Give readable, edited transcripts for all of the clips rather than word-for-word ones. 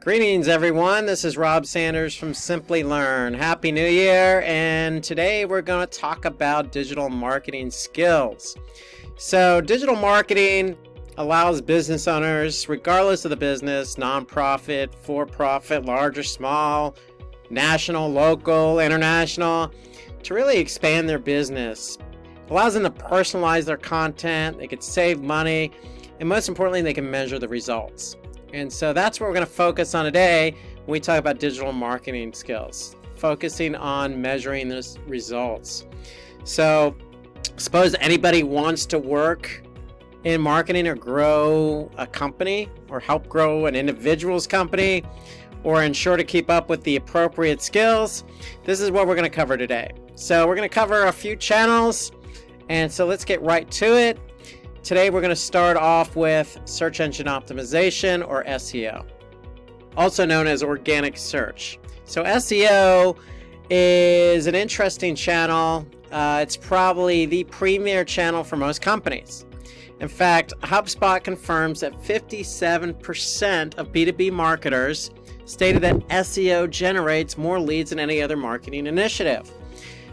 Greetings everyone, this is Rob Sanders from Simply-Learn. Happy New Year, and today we're going to talk about digital marketing skills. So digital marketing allows business owners, regardless of the business, nonprofit, for-profit, large or small, national, local, international, to really expand their business. It allows them to personalize their content, they can save money, and most importantly, they can measure the results. And so that's what we're going to focus on today when we talk about digital marketing skills, focusing on measuring those results. So suppose anybody wants to work in marketing or grow a company or help grow an individual's company or ensure to keep up with the appropriate skills. This is what we're going to cover today. So we're going to cover a few channels, and so let's get right to it. Today we're going to start off with search engine optimization, or SEO, also known as organic search. So SEO is an interesting channel. It's probably the premier channel for most companies. In fact, HubSpot confirms that 57% of B2B marketers stated that SEO generates more leads than any other marketing initiative.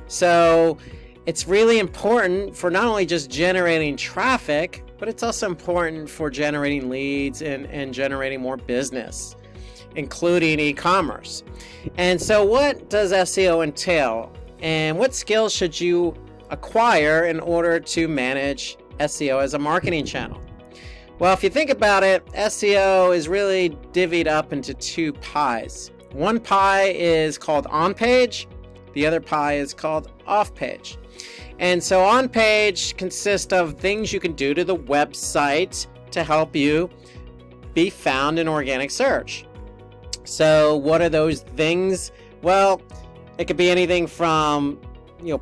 So it's really important for not only just generating traffic, but it's also important for generating leads and generating more business, including e-commerce. And so what does SEO entail? And what skills should you acquire in order to manage SEO as a marketing channel? Well, if you think about it, SEO is really divvied up into two pies. One pie is called on-page, the other pie is called off-page. And so on-page consists of things you can do to the website to help you be found in organic search. So what are those things? Well, it could be anything from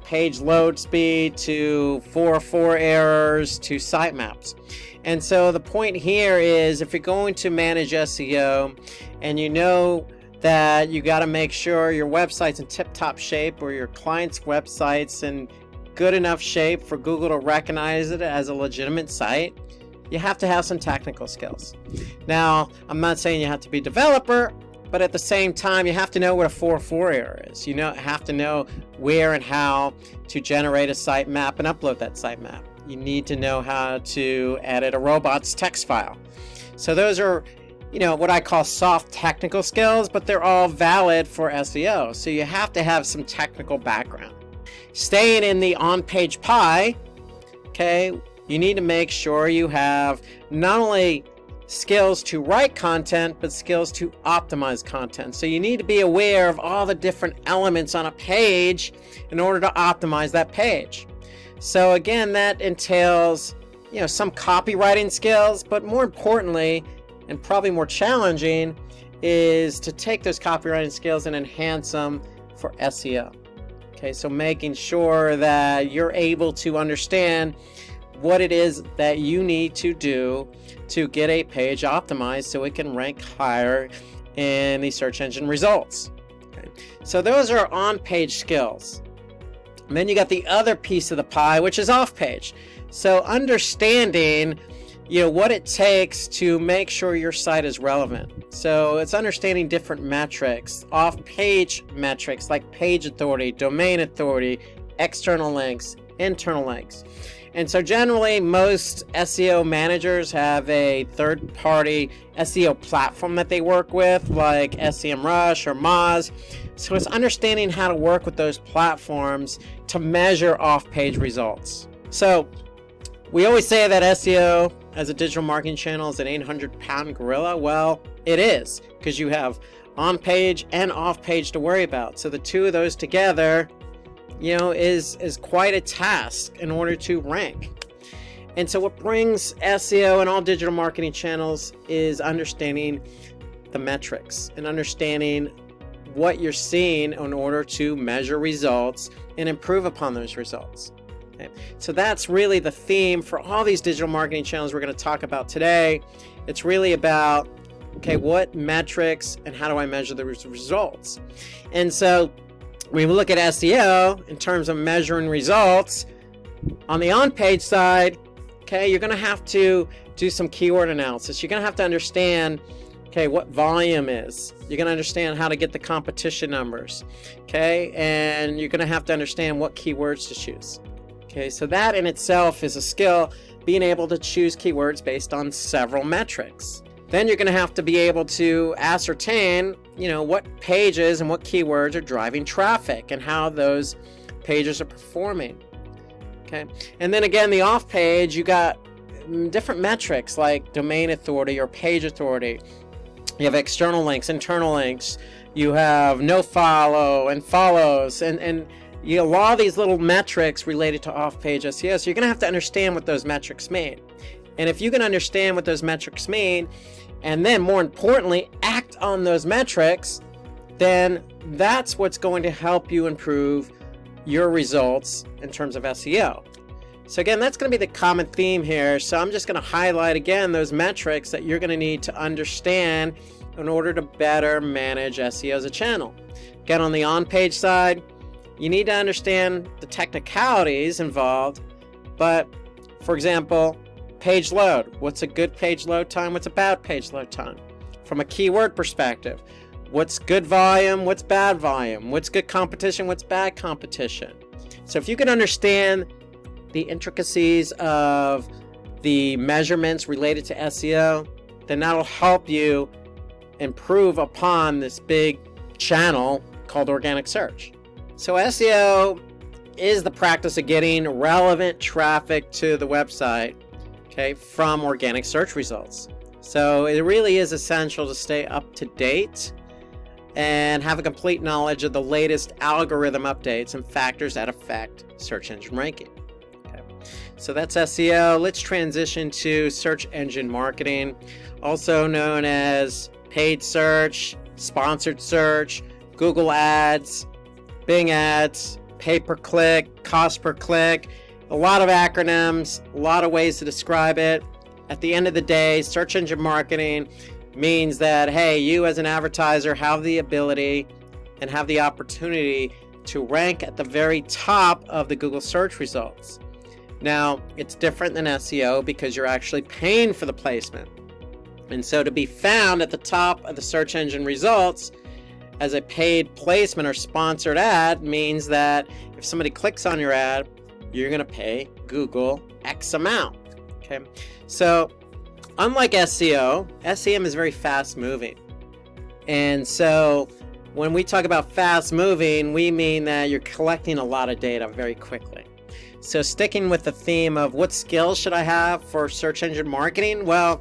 page load speed to 404 errors to sitemaps. And so the point here is, if you're going to manage SEO and you know that you got to make sure your website's in tip-top shape, or your client's website's in good enough shape for Google to recognize it as a legitimate site, you have to have some technical skills. Now, I'm not saying you have to be a developer, but at the same time, you have to know what a 404 error is. You have to know where and how to generate a sitemap and upload that sitemap. You need to know how to edit a robot's text file. So those are what I call soft technical skills, but they're all valid for SEO. So you have to have some technical background. Staying in the on-page pie, okay, you need to make sure you have not only skills to write content, but skills to optimize content. So you need to be aware of all the different elements on a page in order to optimize that page. So again, that entails, some copywriting skills, but more importantly, and probably more challenging, is to take those copywriting skills and enhance them for SEO. Okay, so making sure that you're able to understand what it is that you need to do to get a page optimized so it can rank higher in the search engine results. Okay, so those are on-page skills. And then you got the other piece of the pie, which is off-page. So understanding what it takes to make sure your site is relevant. So it's understanding different metrics, off-page metrics like page authority, domain authority, external links, internal links. And so generally, most SEO managers have a third-party SEO platform that they work with, like SEMrush or Moz. So it's understanding how to work with those platforms to measure off-page results. So we always say that SEO as a digital marketing channel is an 800-pound gorilla. Well, it is, because you have on-page and off-page to worry about. So the two of those together, is quite a task in order to rank. And so what brings SEO and all digital marketing channels is understanding the metrics and understanding what you're seeing in order to measure results and improve upon those results. Okay. So that's really the theme for all these digital marketing channels we're going to talk about today. It's really about, what metrics and how do I measure the results? And so when we look at SEO in terms of measuring results, on the on-page side, you're going to have to do some keyword analysis. You're going to have to understand Okay, what volume is. You're going to understand how to get the competition numbers. Okay, and you're going to have to understand what keywords to choose. Okay, so that in itself is a skill, being able to choose keywords based on several metrics. Then you're going to have to be able to ascertain, what pages and what keywords are driving traffic and how those pages are performing. Okay, and then again, the off page, you got different metrics like domain authority or page authority. You have external links, internal links. You have no follow and follows, and you have a lot of these little metrics related to off-page SEO. So you're going to have to understand what those metrics mean. And if you can understand what those metrics mean, and then more importantly, act on those metrics, then that's what's going to help you improve your results in terms of SEO. So again, that's going to be the common theme here. So I'm just going to highlight again those metrics that you're going to need to understand in order to better manage SEO as a channel. Again, on the on-page side, you need to understand the technicalities involved. But for example, page load. What's a good page load time? What's a bad page load time? From a keyword perspective, what's good volume? What's bad volume? What's good competition? What's bad competition? So if you can understand the intricacies of the measurements related to SEO, then that'll help you improve upon this big channel called organic search. So SEO is the practice of getting relevant traffic to the website, okay, from organic search results. So it really is essential to stay up to date and have a complete knowledge of the latest algorithm updates and factors that affect search engine ranking. So that's SEO. Let's transition to search engine marketing, also known as paid search, sponsored search, Google Ads, Bing Ads, pay-per-click, cost per click, a lot of acronyms, a lot of ways to describe it. At the end of the day, search engine marketing means that, hey, you as an advertiser have the ability and have the opportunity to rank at the very top of the Google search results. Now, it's different than SEO because you're actually paying for the placement. And so to be found at the top of the search engine results as a paid placement or sponsored ad means that if somebody clicks on your ad, you're going to pay Google X amount. Okay. So unlike SEO, SEM is very fast moving. And so when we talk about fast moving, we mean that you're collecting a lot of data very quickly. So sticking with the theme of what skills should I have for search engine marketing? Well,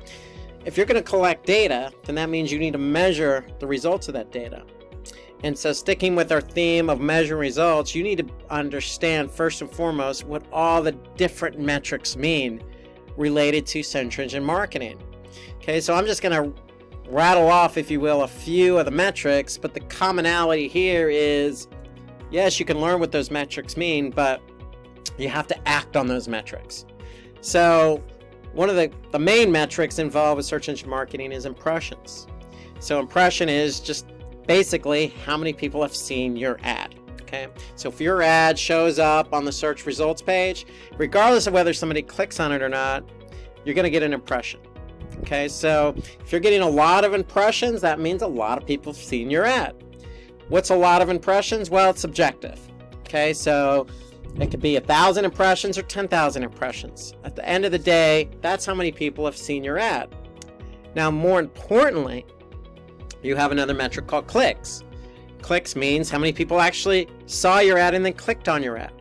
if you're going to collect data, then that means you need to measure the results of that data. And so sticking with our theme of measuring results, you need to understand first and foremost what all the different metrics mean related to search engine marketing. Okay, so I'm just going to rattle off, if you will, a few of the metrics, but the commonality here is, yes, you can learn what those metrics mean, but you have to act on those metrics. So one of the main metrics involved with search engine marketing is impressions. So impression is just basically how many people have seen your ad. Okay, so if your ad shows up on the search results page, regardless of whether somebody clicks on it or not, you're going to get an impression. Okay, so if you're getting a lot of impressions, that means a lot of people have seen your ad. What's a lot of impressions? Well, it's subjective. Okay, so it could be 1,000 impressions or 10,000 impressions. At the end of the day, that's how many people have seen your ad. Now, more importantly, you have another metric called clicks. Clicks means how many people actually saw your ad and then clicked on your ad.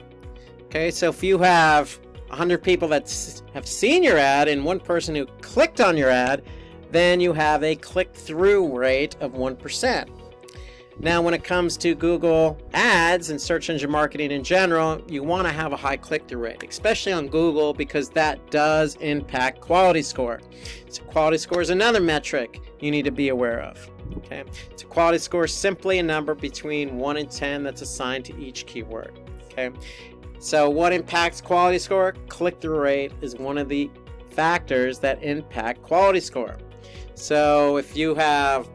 Okay, so if you have 100 people that have seen your ad and one person who clicked on your ad, then you have a click-through rate of 1%. Now, when it comes to Google Ads and search engine marketing in general, you want to have a high click-through rate, especially on Google, because that does impact quality score. So quality score is another metric you need to be aware of. Okay, so quality score is simply a number between 1 and 10 that's assigned to each keyword. Okay, so what impacts quality score? Click-through rate is one of the factors that impact quality score. So if you have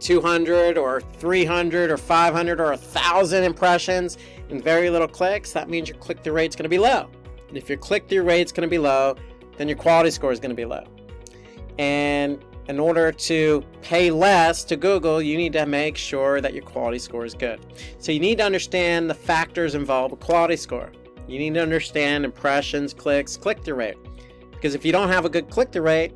200 or 300 or 500 or 1,000 impressions and very little clicks, that means your click-through rate is going to be low. And if your click-through rate is going to be low, then your quality score is going to be low. And in order to pay less to Google, you need to make sure that your quality score is good. So you need to understand the factors involved with quality score. You need to understand impressions, clicks, click-through rate. Because if you don't have a good click-through rate,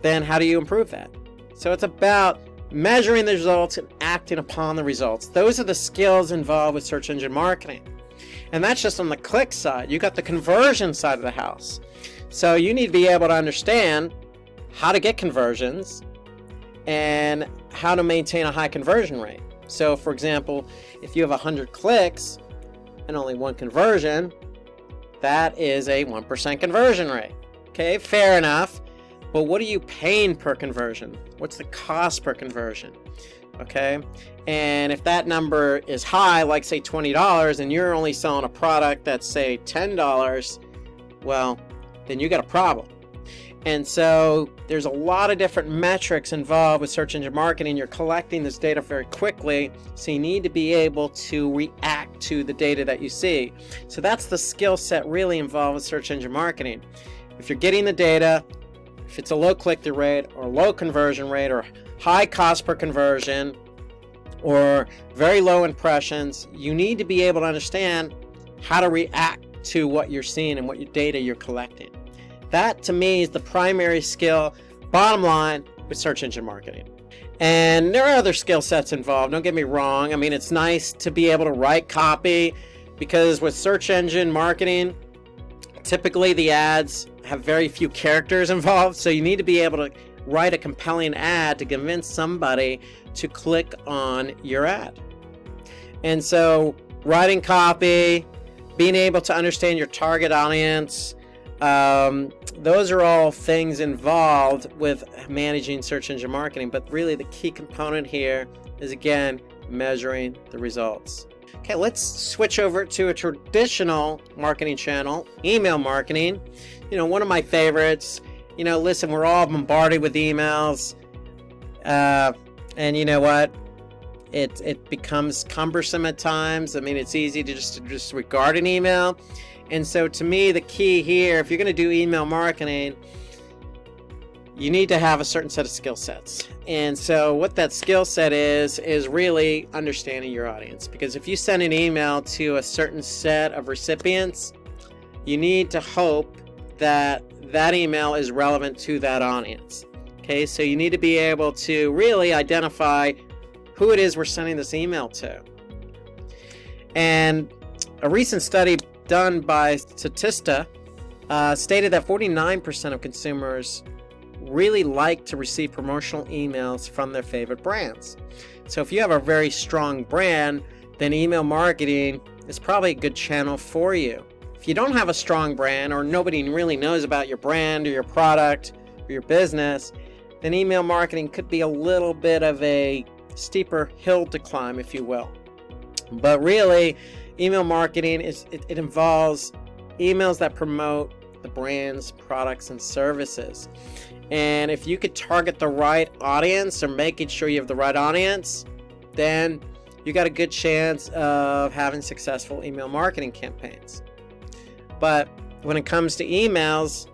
then how do you improve that? So it's about measuring the results and acting upon the results. Those are the skills involved with search engine marketing. And that's just on the click side. You got the conversion side of the house. So you need to be able to understand how to get conversions and how to maintain a high conversion rate. So for example, if you have 100 clicks and only one conversion, that is a 1% conversion rate. Okay, fair enough. But what are you paying per conversion? What's the cost per conversion? Okay, and if that number is high, like say $20, and you're only selling a product that's say $10, well, then you got a problem. And so there's a lot of different metrics involved with search engine marketing. You're collecting this data very quickly, so you need to be able to react to the data that you see. So that's the skill set really involved with search engine marketing. If you're getting the data, if it's a low click-through rate or low conversion rate or high cost per conversion or very low impressions, you need to be able to understand how to react to what you're seeing and what your data you're collecting. That to me is the primary skill, bottom line, with search engine marketing. And there are other skill sets involved, don't get me wrong. I mean, it's nice to be able to write copy because with search engine marketing, typically the ads have very few characters involved, so you need to be able to write a compelling ad to convince somebody to click on your ad. And so writing copy, being able to understand your target audience, those are all things involved with managing search engine marketing, but really the key component here is, again, measuring the results. Okay, let's switch over to a traditional marketing channel, email marketing. You know, one of my favorites. You know, listen, we're all bombarded with emails, and you know what? It becomes cumbersome at times. I mean, it's easy to just disregard an email. And so to me, the key here, if you're going to do email marketing, you need to have a certain set of skill sets. And so what that skill set is really understanding your audience. Because if you send an email to a certain set of recipients, you need to hope that that email is relevant to that audience. Okay, so you need to be able to really identify who it is we're sending this email to. And a recent study done by Statista stated that 49% of consumers really like to receive promotional emails from their favorite brands. So if you have a very strong brand, then email marketing is probably a good channel for you. If you don't have a strong brand or nobody really knows about your brand or your product or your business, then email marketing could be a little bit of a steeper hill to climb, if you will. But really, email marketing it involves emails that promote the brand's products and services. And if you could target the right audience or making sure you have the right audience, then you got a good chance of having successful email marketing campaigns. But when it comes to emails,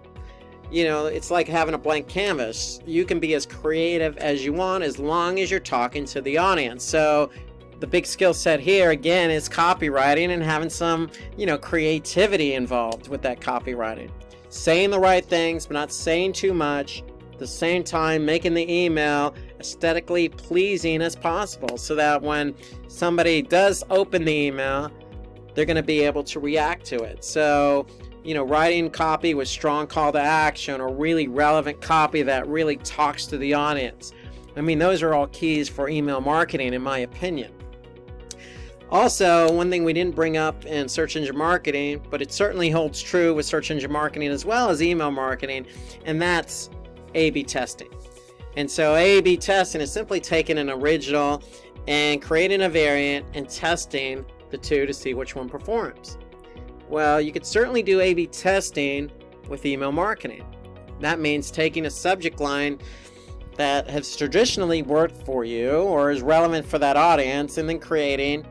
you know, it's like having a blank canvas. You can be as creative as you want as long as you're talking to the audience. So the big skill set here, again, is copywriting and having some, creativity involved with that copywriting. Saying the right things, but not saying too much. At the same time, making the email aesthetically pleasing as possible so that when somebody does open the email, they're going to be able to react to it. So, writing copy with strong call to action or really relevant copy that really talks to the audience. I mean, those are all keys for email marketing, in my opinion. Also, one thing we didn't bring up in search engine marketing, but it certainly holds true with search engine marketing as well as email marketing, and that's A/B testing. And so A/B testing is simply taking an original and creating a variant and testing the two to see which one performs. Well, you could certainly do A/B testing with email marketing. That means taking a subject line that has traditionally worked for you or is relevant for that audience and then creating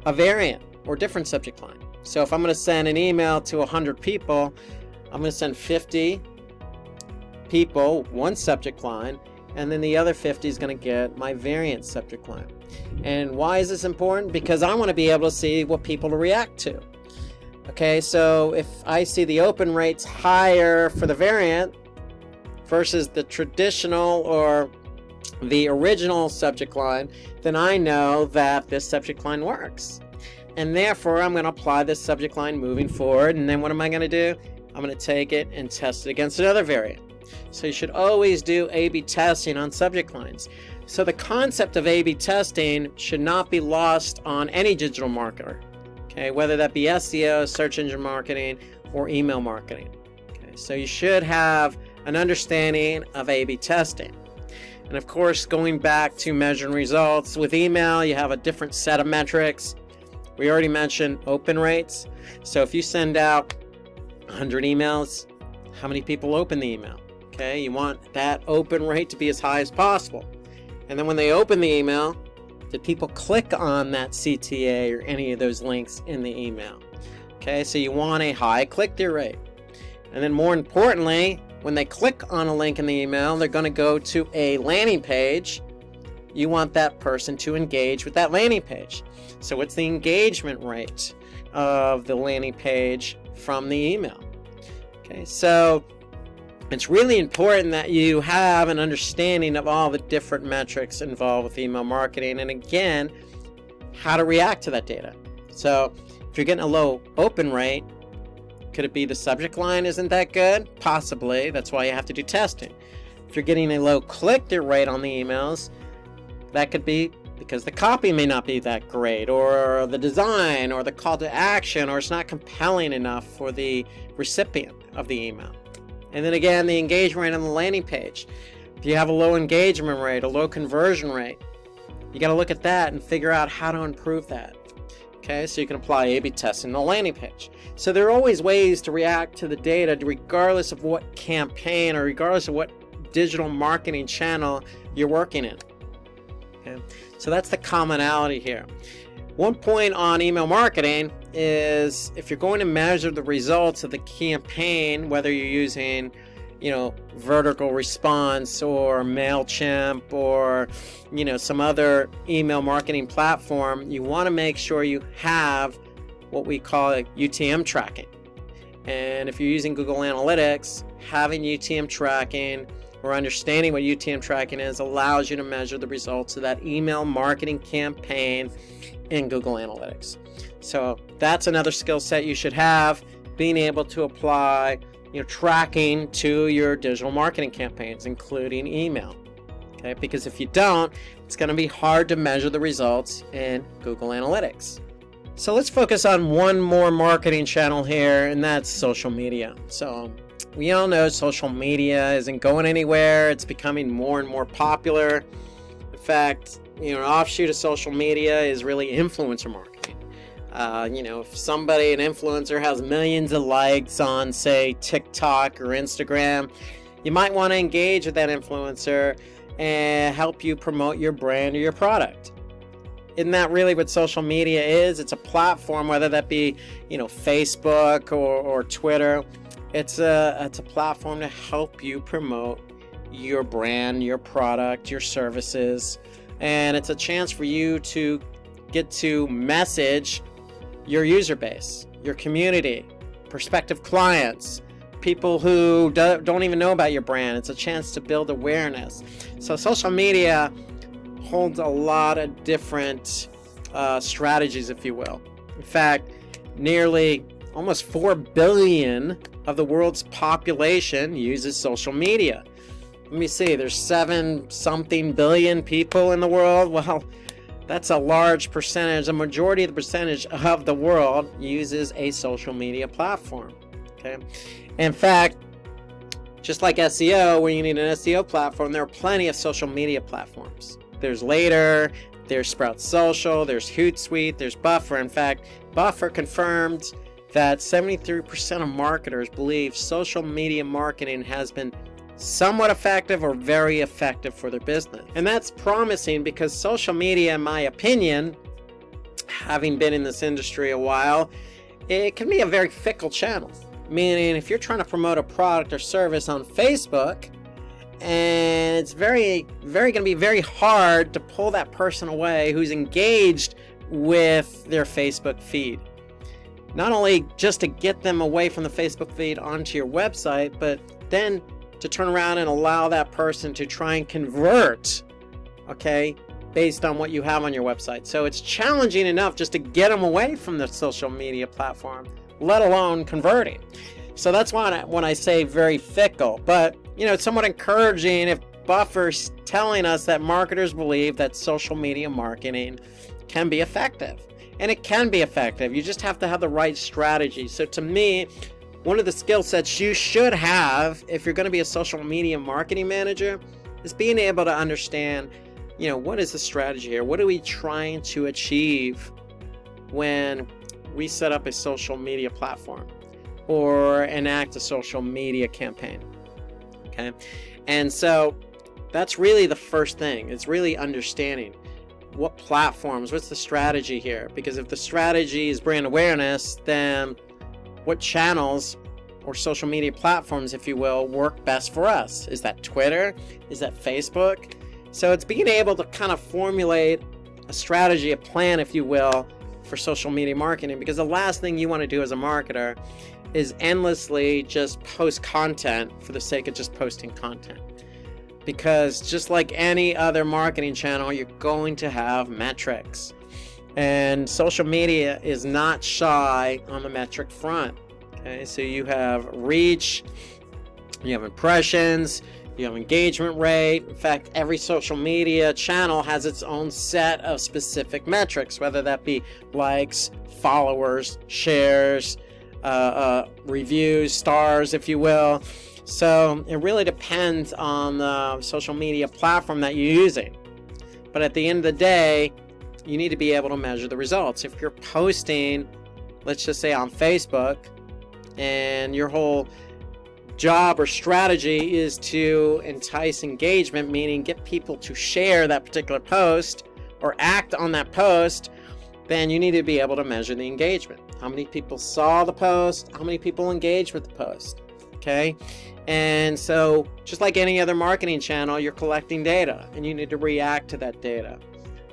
a variant or different subject line. So if I'm going to send an email to 100 people, I'm going to send 50 people one subject line, and then the other 50 is going to get my variant subject line. And why is this important? Because I want to be able to see what people to react to. Okay, so if I see the open rates higher for the variant versus the traditional or the original subject line, then I know that this subject line works. And therefore, I'm going to apply this subject line moving forward. And then what am I going to do? I'm going to take it and test it against another variant. So you should always do A/B testing on subject lines. So the concept of A/B testing should not be lost on any digital marketer. Okay, whether that be SEO, search engine marketing, or email marketing. Okay, so you should have an understanding of A/B testing. And of course, going back to measuring results, with email, you have a different set of metrics. We already mentioned open rates. So if you send out 100 emails, how many people open the email? Okay, you want that open rate to be as high as possible. And then when they open the email, did people click on that CTA or any of those links in the email? Okay, so you want a high click-through rate. And then more importantly, when they click on a link in the email, they're going to go to a landing page. You want that person to engage with that landing page. So what's the engagement rate of the landing page from the email? Okay, so it's really important that you have an understanding of all the different metrics involved with email marketing, and again, how to react to that data. So if you're getting a low open rate, could it be the subject line isn't that good? Possibly. That's why you have to do testing. If you're getting a low click-through rate on the emails, that could be because the copy may not be that great, or the design, or the call to action, or it's not compelling enough for the recipient of the email. And then again, the engagement rate on the landing page. If you have a low engagement rate, a low conversion rate, you got to look at that and figure out how to improve that. Okay, so you can apply A/B testing on the landing page. So there are always ways to react to the data regardless of what campaign or regardless of what digital marketing channel you're working in. Okay, so that's the commonality here. One point on email marketing is if you're going to measure the results of the campaign, whether you're using, vertical response or MailChimp or, some other email marketing platform, you want to make sure you have what we call UTM tracking. And if you're using Google Analytics, having UTM tracking or understanding what UTM tracking is allows you to measure the results of that email marketing campaign in Google Analytics. So that's another skill set you should have, being able to apply tracking to your digital marketing campaigns, including email. Okay, because if you don't, it's going to be hard to measure the results in Google Analytics. So let's focus on one more marketing channel here, and that's social media. So we all know social media isn't going anywhere. It's becoming more and more popular. In fact, an offshoot of social media is really influencer marketing. If somebody, an influencer, has millions of likes on, say, TikTok or Instagram, you might want to engage with that influencer and help you promote your brand or your product. Isn't that really what social media is? It's a platform, whether that be, Facebook or Twitter. It's a platform to help you promote your brand, your product, your services, and it's a chance for you to get to message your user base, your community, prospective clients, people who don't even know about your brand. It's a chance to build awareness. So social media holds a lot of different strategies, if you will. In fact, nearly almost 4 billion of the world's population uses social media. Let me see, there's 7-something billion people in the world. Well, that's a large percentage. A majority of the percentage of the world uses a social media platform. Okay. In fact, just like SEO, where you need an SEO platform, there are plenty of social media platforms. There's Later, there's Sprout Social, there's Hootsuite, there's Buffer. In fact, Buffer confirmed that 73% of marketers believe social media marketing has been somewhat effective or very effective for their business. And that's promising because social media, in my opinion, having been in this industry a while, it can be a very fickle channel. Meaning if you're trying to promote a product or service on Facebook, and it's going to be very hard to pull that person away who's engaged with their Facebook feed. Not only just to get them away from the Facebook feed onto your website, but then to turn around and allow that person to try and convert, okay, based on what you have on your website. So it's challenging enough just to get them away from the social media platform, let alone converting. So that's why when I say very fickle, but it's somewhat encouraging if Buffer's telling us that marketers believe that social media marketing can be effective. And it can be effective. You just have to have the right strategy. So to me, one of the skill sets you should have if you're going to be a social media marketing manager is being able to understand, what is the strategy here? What are we trying to achieve when we set up a social media platform or enact a social media campaign? Okay. And so that's really the first thing. It's really understanding what platforms, what's the strategy here? Because if the strategy is brand awareness, then what channels or social media platforms, if you will, work best for us? Is that Twitter? Is that Facebook? So it's being able to kind of formulate a strategy, a plan, if you will, for social media marketing, because the last thing you want to do as a marketer is endlessly just post content for the sake of just posting content. Because just like any other marketing channel, you're going to have metrics. And social media is not shy on the metric front. Okay, so you have reach, you have impressions, you have engagement rate. In fact, every social media channel has its own set of specific metrics, whether that be likes, followers, shares, reviews, stars, if you will. So it really depends on the social media platform that you're using. But at the end of the day, you need to be able to measure the results. If you're posting, let's just say on Facebook, and your whole job or strategy is to entice engagement, meaning get people to share that particular post or act on that post, then you need to be able to measure the engagement. How many people saw the post? How many people engaged with the post? Okay? And so just like any other marketing channel, you're collecting data and you need to react to that data.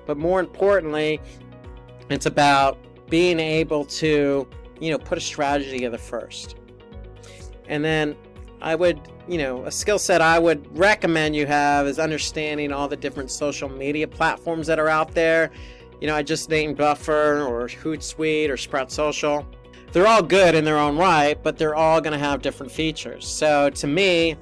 But more importantly, it's about being able to, put a strategy together first. And then I would, a skill set I would recommend you have is understanding all the different social media platforms that are out there. I just named Buffer or Hootsuite or Sprout Social. They're all good in their own right, but they're all going to have different features. So to me,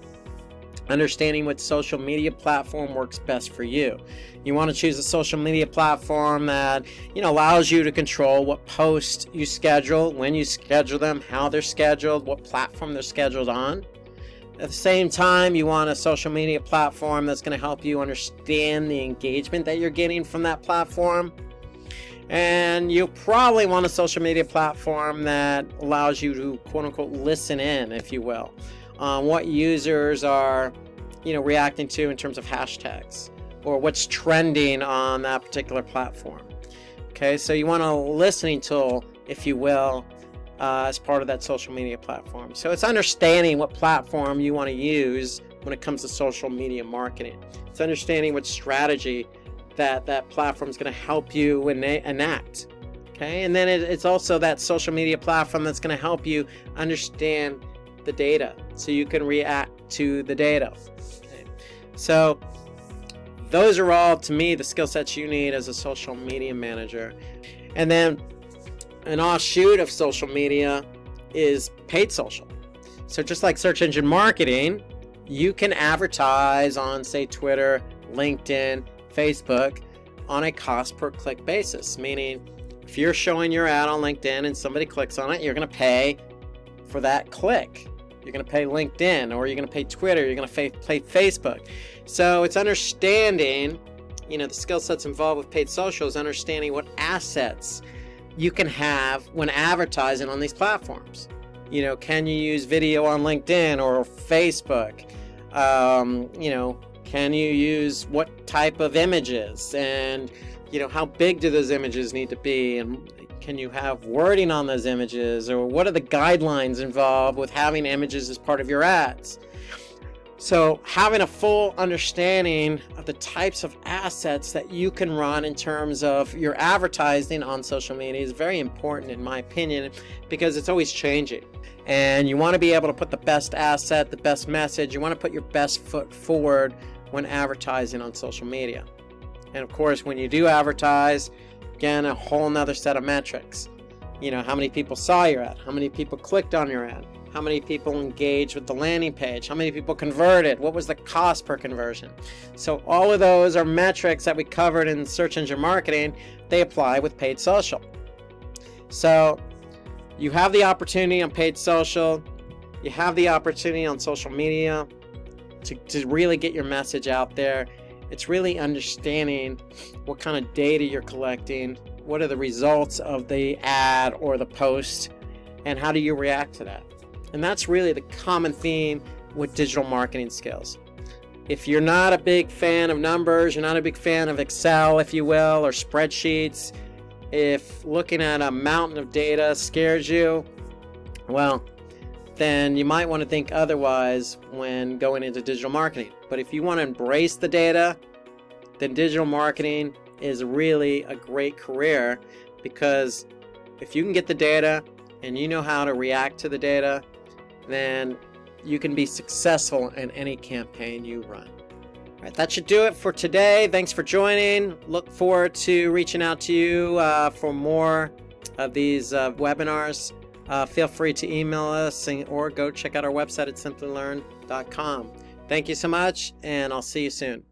understanding what social media platform works best for you. You want to choose a social media platform that, allows you to control what posts you schedule, when you schedule them, how they're scheduled, what platform they're scheduled on. At the same time, you want a social media platform that's going to help you understand the engagement that you're getting from that platform. And you probably want a social media platform that allows you to, quote unquote, listen in, if you will, on what users are, reacting to in terms of hashtags or what's trending on that particular platform. Okay, so you want a listening tool, if you will, as part of that social media platform. So it's understanding what platform you want to use when it comes to social media marketing. It's understanding what strategy that platform is going to help you enact. Okay, and then it's also that social media platform that's going to help you understand the data so you can react to the data. Okay. So those are all, to me, the skill sets you need as a social media manager. And then an offshoot of social media is paid social. So just like search engine marketing, you can advertise on, say, Twitter, LinkedIn, Facebook on a cost per click basis, meaning if you're showing your ad on LinkedIn and somebody clicks on it, you're going to pay for that click. You're going to pay LinkedIn, or you're going to pay Twitter, you're going to pay Facebook. So it's understanding, the skill sets involved with paid social is understanding what assets you can have when advertising on these platforms. Can you use video on LinkedIn or Facebook? Can you use what type of images, and how big do those images need to be, and can you have wording on those images, or what are the guidelines involved with having images as part of your ads? So having a full understanding of the types of assets that you can run in terms of your advertising on social media is very important, in my opinion, because it's always changing. And you want to be able to put the best asset, the best message. You want to put your best foot forward when advertising on social media. And of course, when you do advertise, again, a whole nother set of metrics. You know, how many people saw your ad? How many people clicked on your ad? How many people engaged with the landing page? How many people converted? What was the cost per conversion? So all of those are metrics that we covered in search engine marketing. They apply with paid social. So you have the opportunity on paid social. You have the opportunity on social media to really get your message out there. It's really understanding what kind of data you're collecting. What are the results of the ad or the post? And how do you react to that? And that's really the common theme with digital marketing skills. If you're not a big fan of numbers, you're not a big fan of Excel, if you will, or spreadsheets, if looking at a mountain of data scares you, well, then you might want to think otherwise when going into digital marketing. But if you want to embrace the data, then digital marketing is really a great career, because if you can get the data and you know how to react to the data, then you can be successful in any campaign you run. All right, that should do it for today. Thanks for joining. Look forward to reaching out to you for more of these webinars. Feel free to email us or go check out our website at simplylearn.com. Thank you so much, and I'll see you soon.